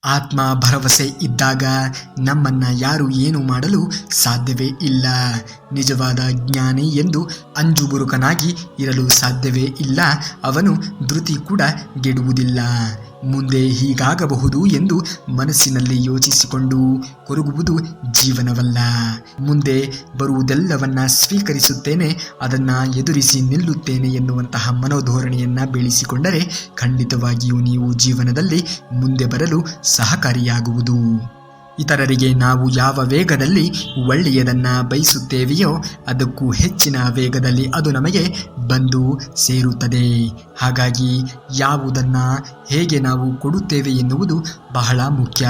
ಆತ್ಮ ಭರವಸೆ ಇದ್ದಾಗ ನಮ್ಮನ್ನ ಯಾರು ಏನು ಮಾಡಲು ಸಾಧ್ಯವೇ ಇಲ್ಲ. ನಿಜವಾದ ಜ್ಞಾನಿ ಎಂದು ಅಂಜುಬುರುಕನಾಗಿ ಇರಲು ಸಾಧ್ಯವೇ ಇಲ್ಲ. ಅವನು ಧೃತಿ ಕೂಡ ಗೆಡುವುದಿಲ್ಲ. ಮುಂದೆ ಹೀಗಾಗಬಹುದು ಎಂದು ಮನಸ್ಸಿನಲ್ಲಿ ಯೋಚಿಸಿಕೊಂಡು ಕೊರಗುವುದು ಜೀವನವಲ್ಲ. ಮುಂದೆ ಬರುವುದೆಲ್ಲವನ್ನ ಸ್ವೀಕರಿಸುತ್ತೇನೆ, ಅದನ್ನ ಎದುರಿಸಿ ನಿಲ್ಲುತ್ತೇನೆ ಎನ್ನುವಂತಹ ಮನೋಧೋರಣೆಯನ್ನ ಬೆಳೆಸಿಕೊಂಡರೆ ಖಂಡಿತವಾಗಿಯೂ ನೀವು ಜೀವನದಲ್ಲಿ ಮುಂದೆ ಬರಲು ಸಹಕಾರಿಯಾಗುವುದು. ಇತರರಿಗೆ ನಾವು ಯಾವ ವೇಗದಲ್ಲಿ ಒಳ್ಳೆಯದನ್ನ ಬಯಸುತ್ತೇವೆಯೋ ಅದಕ್ಕೂ ಹೆಚ್ಚಿನ ವೇಗದಲ್ಲಿ ಅದು ನಮಗೆ ಬಂದು ಸೇರುತ್ತದೆ. ಹಾಗಾಗಿ ಯಾವುದನ್ನ ಹೇಗೆ ನಾವು ಕೊಡುತ್ತೇವೆ ಎನ್ನುವುದು ಬಹಳ ಮುಖ್ಯ.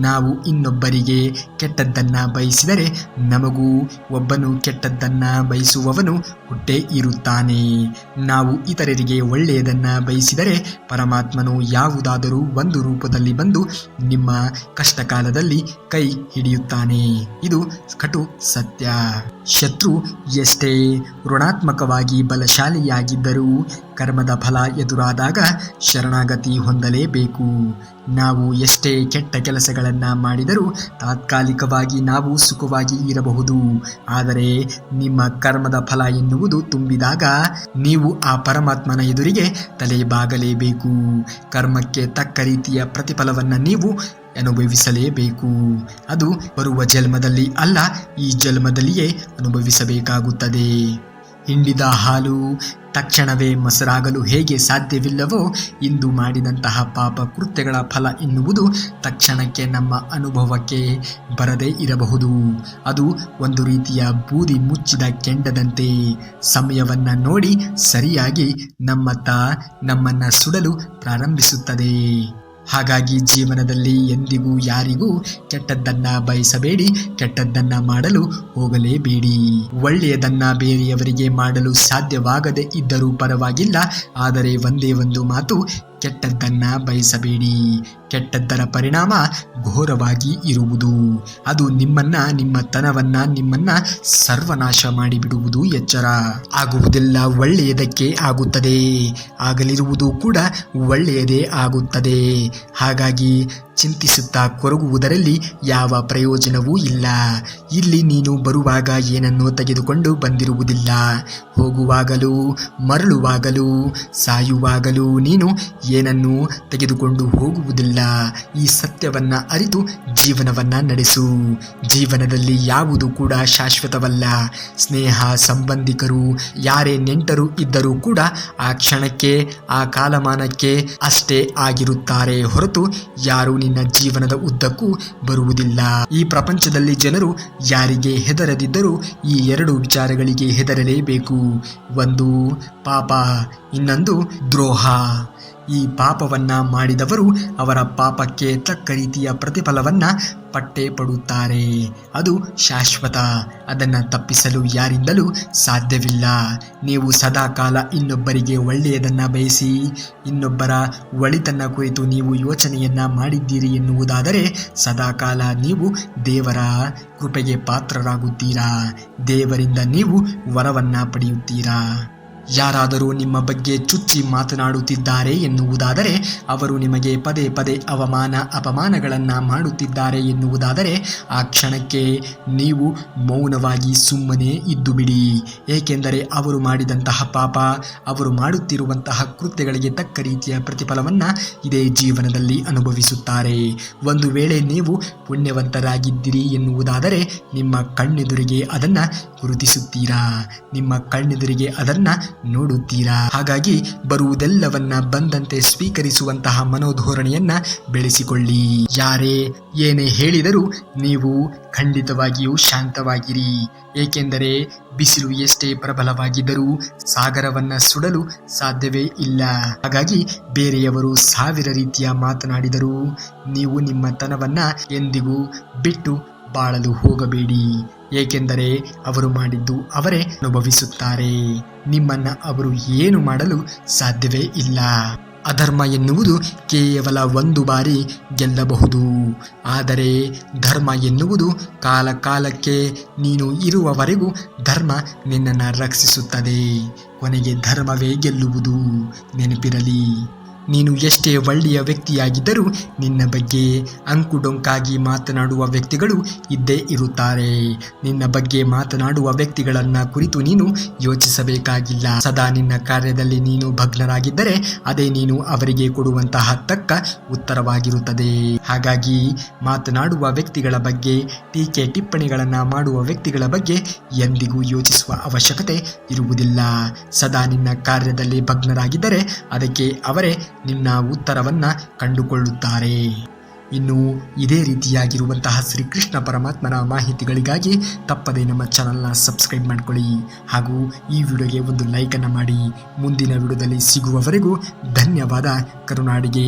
ನಾವು ಇನ್ನೊಬ್ಬರಿಗೆ ಕೆಟ್ಟದ್ದನ್ನ ಬಯಸಿದರೆ ನಮಗೂ ಒಬ್ಬನು ಕೆಟ್ಟದ್ದನ್ನ ಬಯಸುವವನು ಹುಟ್ಟೇ ಇರುತ್ತಾನೆ. ನಾವು ಇತರರಿಗೆ ಒಳ್ಳೆಯದನ್ನ ಬಯಸಿದರೆ ಪರಮಾತ್ಮನು ಯಾವುದಾದರೂ ಒಂದು ರೂಪದಲ್ಲಿ ಬಂದು ನಿಮ್ಮ ಕಷ್ಟಕಾಲದಲ್ಲಿ ಕೈ ಹಿಡಿಯುತ್ತಾನೆ. ಇದು ಕಟು ಸತ್ಯ. ಶತ್ರು ಎಷ್ಟೇ ಋಣಾತ್ಮಕವಾಗಿ ಬಲಶಾಲಿಯಾಗಿದ್ದರೂ ಕರ್ಮದ ಫಲ ಎದುರಾದಾಗ ಶರಣಾಗತಿ ಹೊಂದಲೇಬೇಕು. ನಾವು ಎಷ್ಟೇ ಕೆಟ್ಟ ಕೆಲಸಗಳನ್ನ ಮಾಡಿದರೂ ತಾತ್ಕಾಲಿಕವಾಗಿ ನಾವು ಸುಖವಾಗಿ ಇರಬಹುದು. ಆದರೆ ನಿಮ್ಮ ಕರ್ಮದ ಫಲ ಎನ್ನುವುದು ತುಂಬಿದಾಗ ನೀವು ಆ ಪರಮಾತ್ಮನ ಎದುರಿಗೆ ತಲೆ ಬಾಗಲೇಬೇಕು. ಕರ್ಮಕ್ಕೆ ತಕ್ಕ ರೀತಿಯ ಪ್ರತಿಫಲವನ್ನ ನೀವು ಅನುಭವಿಸಲೇಬೇಕು. ಅದು ಬರುವ ಜನ್ಮದಲ್ಲಿ ಅಲ್ಲ, ಈ ಜನ್ಮದಲ್ಲಿಯೇ ಅನುಭವಿಸಬೇಕಾಗುತ್ತದೆ. ಹಿಂಡಿದ ಹಾಲು ತಕ್ಷಣವೇ ಮೊಸರಾಗಲು ಹೇಗೆ ಸಾಧ್ಯವಿಲ್ಲವೋ, ಇಂದು ಮಾಡಿದಂತಹ ಪಾಪ ಕೃತ್ಯಗಳ ಫಲ ಎನ್ನುವುದು ತಕ್ಷಣಕ್ಕೆ ನಮ್ಮ ಅನುಭವಕ್ಕೆ ಬರದೇ ಇರಬಹುದು. ಅದು ಒಂದು ರೀತಿಯ ಬೂದಿ ಮುಚ್ಚಿದ ಕೆಂಡದಂತೆ ಸಮಯವನ್ನ ನೋಡಿ ಸರಿಯಾಗಿ ನಮ್ಮನ್ನ ಸುಡಲು ಪ್ರಾರಂಭಿಸುತ್ತದೆ. ಹಾಗಾಗಿ ಜೀವನದಲ್ಲಿ ಎಂದಿಗೂ ಯಾರಿಗೂ ಕೆಟ್ಟದ್ದನ್ನ ಬಯಸಬೇಡಿ, ಕೆಟ್ಟದ್ದನ್ನ ಮಾಡಲು ಹೋಗಲೇಬೇಡಿ. ಒಳ್ಳೆಯದನ್ನ ಬೇರೆಯವರಿಗೆ ಮಾಡಲು ಸಾಧ್ಯವಾಗದೇ ಇದ್ದರೂ ಪರವಾಗಿಲ್ಲ, ಆದರೆ ಒಂದೇ ಒಂದು ಮಾತು, ಕೆಟ್ಟದ್ದನ್ನ ಬಯಸಬೇಡಿ. ಕೆಟ್ಟದ್ದರ ಪರಿಣಾಮ ಘೋರವಾಗಿ ಇರುವುದು. ಅದು ನಿಮ್ಮನ್ನ ಸರ್ವನಾಶ ಮಾಡಿಬಿಡುವುದು. ಎಚ್ಚರ. ಆಗುವುದೆಲ್ಲ ಒಳ್ಳೆಯದಕ್ಕೆ ಆಗುತ್ತದೆ, ಆಗಲಿರುವುದು ಕೂಡ ಒಳ್ಳೆಯದೇ ಆಗುತ್ತದೆ. ಹಾಗಾಗಿ ಚಿಂತಿಸುತ್ತಾ ಕೊರಗುವುದರಲ್ಲಿ ಯಾವ ಪ್ರಯೋಜನವೂ ಇಲ್ಲ. ಇಲ್ಲಿ ನೀನು ಬರುವಾಗ ಏನನ್ನೂ ತೆಗೆದುಕೊಂಡು ಬಂದಿರುವುದಿಲ್ಲ. ಹೋಗುವಾಗಲೂ ಮರಳುವಾಗಲೂ ಸಾಯುವಾಗಲೂ ನೀನು ಏನನ್ನೂ ತೆಗೆದುಕೊಂಡು ಹೋಗುವುದಿಲ್ಲ. ಈ ಸತ್ಯವನ್ನ ಅರಿತು ಜೀವನವನ್ನ ನಡೆಸು. ಜೀವನದಲ್ಲಿ ಯಾವುದು ಕೂಡ ಶಾಶ್ವತವಲ್ಲ. ಸ್ನೇಹ, ಸಂಬಂಧಿಕರು, ಯಾರೇ ನೆಂಟರು ಇದ್ದರೂ ಕೂಡ ಆ ಕ್ಷಣಕ್ಕೆ, ಆ ಕಾಲಮಾನಕ್ಕೆ ಅಷ್ಟೇ ಆಗಿರುತ್ತಾರೆ ಹೊರತು ಯಾರು ನಿನ್ನ ಜೀವನದ ಉದ್ದಕ್ಕೂ ಬರುವುದಿಲ್ಲ. ಈ ಪ್ರಪಂಚದಲ್ಲಿ ಜನರು ಯಾರಿಗೆ ಹೆದರದಿದ್ದರೂ ಈ ಎರಡು ವಿಚಾರಗಳಿಗೆ ಹೆದರಲೇಬೇಕು. ಒಂದು ಪಾಪ, ಇನ್ನೊಂದು ದ್ರೋಹ. ಈ ಪಾಪವನ್ನ ಮಾಡಿದವರು ಅವರ ಪಾಪಕ್ಕೆ ತಕ್ಕ ರೀತಿಯ ಪ್ರತಿಫಲವನ್ನ ಪಟ್ಟೇ ಪಡುತ್ತಾರೆ. ಅದು ಶಾಶ್ವತ. ಅದನ್ನ ತಪ್ಪಿಸಲು ಯಾರಿಂದಲೂ ಸಾಧ್ಯವಿಲ್ಲ. ನೀವು ಸದಾಕಾಲ ಇನ್ನೊಬ್ಬರಿಗೆ ಒಳ್ಳೆಯದನ್ನ ಬಯಸಿ ಇನ್ನೊಬ್ಬರ ಒಳಿತನ್ನ ಕುರಿತು ನೀವು ಯೋಚನೆಯನ್ನ ಮಾಡಿದ್ದೀರಿ ಎನ್ನುವುದಾದರೆ ಸದಾಕಾಲ ನೀವು ದೇವರ ಕೃಪೆಗೆ ಪಾತ್ರರಾಗುತ್ತೀರಾ. ದೇವರಿಂದ ನೀವು ವರವನ್ನ ಪಡೆಯುತ್ತೀರಾ. ಯಾರಾದರೂ ನಿಮ್ಮ ಬಗ್ಗೆ ಚುಚ್ಚಿ ಮಾತನಾಡುತ್ತಿದ್ದಾರೆ ಎನ್ನುವುದಾದರೆ, ಅವರು ನಿಮಗೆ ಪದೇ ಪದೇ ಅಪಮಾನಗಳನ್ನು ಮಾಡುತ್ತಿದ್ದಾರೆ ಎನ್ನುವುದಾದರೆ ಆ ಕ್ಷಣಕ್ಕೆ ನೀವು ಮೌನವಾಗಿ ಸುಮ್ಮನೆ ಇದ್ದು ಬಿಡಿ. ಏಕೆಂದರೆ ಅವರು ಮಾಡಿದಂತಹ ಪಾಪ, ಅವರು ಮಾಡುತ್ತಿರುವಂತಹ ಕೃತ್ಯಗಳಿಗೆ ತಕ್ಕ ರೀತಿಯ ಪ್ರತಿಫಲವನ್ನು ಇದೇ ಜೀವನದಲ್ಲಿ ಅನುಭವಿಸುತ್ತಾರೆ. ಒಂದು ವೇಳೆ ನೀವು ಪುಣ್ಯವಂತರಾಗಿದ್ದೀರಿ ಎನ್ನುವುದಾದರೆ ನಿಮ್ಮ ಕಣ್ಣೆದುರಿಗೆ ಅದನ್ನು ಗುರುತಿಸುತ್ತೀರಾ, ನಿಮ್ಮ ಕಣ್ಣೆದುರಿಗೆ ಅದನ್ನು ನೋಡುತ್ತೀರಾ. ಹಾಗಾಗಿ ಬರುವುದೆಲ್ಲವನ್ನ ಬಂದಂತೆ ಸ್ವೀಕರಿಸುವಂತಹ ಮನೋಧೋರಣೆಯನ್ನ ಬೆಳೆಸಿಕೊಳ್ಳಿ. ಯಾರೇ ಏನೇ ಹೇಳಿದರೂ ನೀವು ಖಂಡಿತವಾಗಿಯೂ ಶಾಂತವಾಗಿರಿ. ಏಕೆಂದರೆ ಬಿಸಿಲು ಎಷ್ಟೇ ಪ್ರಬಲವಾಗಿದ್ದರೂ ಸಾಗರವನ್ನ ಸುಡಲು ಸಾಧ್ಯವೇ ಇಲ್ಲ. ಹಾಗಾಗಿ ಬೇರೆಯವರು 1000 ರೀತಿಯ ಮಾತನಾಡಿದರೂ ನೀವು ನಿಮ್ಮತನವನ್ನ ಎಂದಿಗೂ ಬಿಟ್ಟು ಬಾಳಲು ಹೋಗಬೇಡಿ. ಏಕೆಂದರೆ ಅವರು ಮಾಡಿದ್ದು ಅವರೇ ಅನುಭವಿಸುತ್ತಾರೆ. ನಿಮ್ಮನ್ನ ಅವರು ಏನು ಮಾಡಲು ಸಾಧ್ಯವೇ ಇಲ್ಲ. ಅಧರ್ಮ ಎನ್ನುವುದು ಕೇವಲ ಒಂದು ಬಾರಿ ಗೆಲ್ಲಬಹುದು, ಆದರೆ ಧರ್ಮ ಎನ್ನುವುದು ಕಾಲಕ್ಕೆ ನೀನು ಇರುವವರೆಗೂ ಧರ್ಮ ನಿನ್ನನ್ನು ರಕ್ಷಿಸುತ್ತದೆ. ಕೊನೆಗೆ ಧರ್ಮವೇ ಗೆಲ್ಲುವುದು, ನೆನಪಿರಲಿ. ನೀನು ಎಷ್ಟೇ ಒಳ್ಳೆಯ ವ್ಯಕ್ತಿಯಾಗಿದ್ದರೂ ನಿನ್ನ ಬಗ್ಗೆ ಅಂಕುಡೊಂಕಾಗಿ ಮಾತನಾಡುವ ವ್ಯಕ್ತಿಗಳು ಇದ್ದೇ ಇರುತ್ತಾರೆ. ನಿನ್ನ ಬಗ್ಗೆ ಮಾತನಾಡುವ ವ್ಯಕ್ತಿಗಳನ್ನ ಕುರಿತು ನೀನು ಯೋಚಿಸಬೇಕಾಗಿಲ್ಲ. ಸದಾ ನಿನ್ನ ಕಾರ್ಯದಲ್ಲಿ ನೀನು ಭಗ್ನರಾಗಿದ್ದರೆ ಅದೇ ನೀನು ಅವರಿಗೆ ಕೊಡುವಂತಹ ತಕ್ಕ ಉತ್ತರವಾಗಿರುತ್ತದೆ. ಹಾಗಾಗಿ ಮಾತನಾಡುವ ವ್ಯಕ್ತಿಗಳ ಬಗ್ಗೆ, ಟೀಕೆ ಟಿಪ್ಪಣಿಗಳನ್ನ ಮಾಡುವ ವ್ಯಕ್ತಿಗಳ ಬಗ್ಗೆ ಎಂದಿಗೂ ಯೋಚಿಸುವ ಅವಶ್ಯಕತೆ ಇರುವುದಿಲ್ಲ. ಸದಾ ನಿನ್ನ ಕಾರ್ಯದಲ್ಲಿ ಭಗ್ನರಾಗಿದ್ದರೆ ಅದಕ್ಕೆ ಅವರೇ ನಿನ್ನ ಉತ್ತರವನ್ನ ಕಂಡುಕೊಳ್ಳುತ್ತಾರೆ. ಇನ್ನು ಇದೇ ರೀತಿಯಾಗಿರುವಂತಹ ಶ್ರೀಕೃಷ್ಣ ಪರಮಾತ್ಮನ ಮಾಹಿತಿಗಳಿಗಾಗಿ ತಪ್ಪದೇ ನಮ್ಮ ಚಾನಲ್ನ ಸಬ್ಸ್ಕ್ರೈಬ್ ಮಾಡ್ಕೊಳ್ಳಿ ಹಾಗೂ ಈ ವಿಡಿಯೋಗೆ ಒಂದು ಲೈಕನ್ನು ಮಾಡಿ. ಮುಂದಿನ ವಿಡಿಯೋದಲ್ಲಿ ಸಿಗುವವರೆಗೂ ಧನ್ಯವಾದ. ಕರುನಾಡಿಗೆ.